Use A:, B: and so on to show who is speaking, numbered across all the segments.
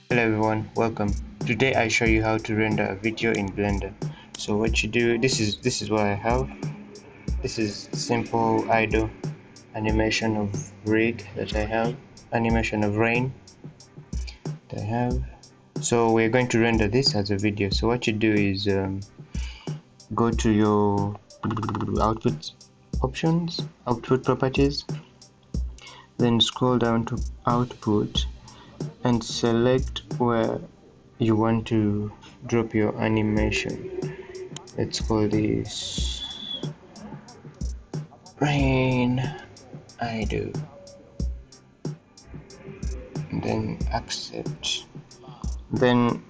A: Hello everyone, welcome. Today I show you how to render a video in Blender. So what you do, this is what I have. This is simple idle animation of rig that I have, animation of rain that I have. So we're going to render this as a video. So what you do is go to your output options, output properties, then scroll down to output and select where you want to drop your animation. Let's call this rain I do, and then accept. Then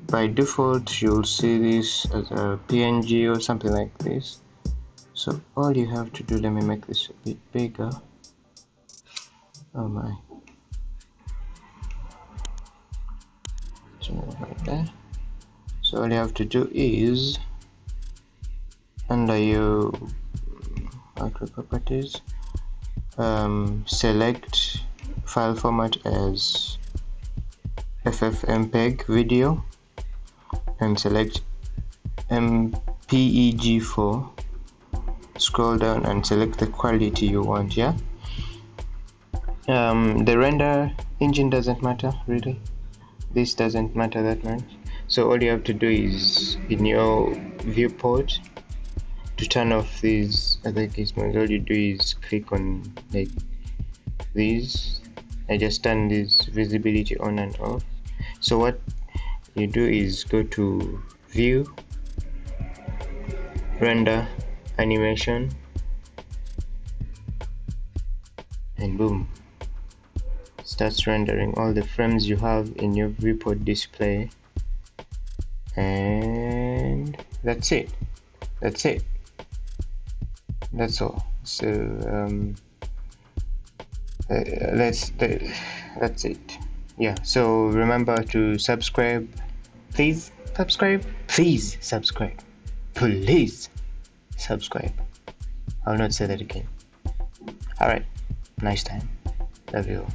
A: by default you'll see this as a PNG or something like this. So all you have to do, let me make this a bit bigger. Oh my, right there. So all you have to do is, under your output properties, select file format as FFmpeg video and select MPEG4. Scroll down and select the quality you want. Yeah, the render engine doesn't matter really, this doesn't matter that much. So all you have to do is, in your viewport, to turn off these other gizmos, all you do is click on like these. I just turn this visibility on and off. So what you do is go to view, render animation, and boom, starts rendering all the frames you have in your viewport display. And that's it, that's all. So that's it. Yeah, so remember to subscribe, please subscribe, I'll not say that again. Alright, nice time, love you all.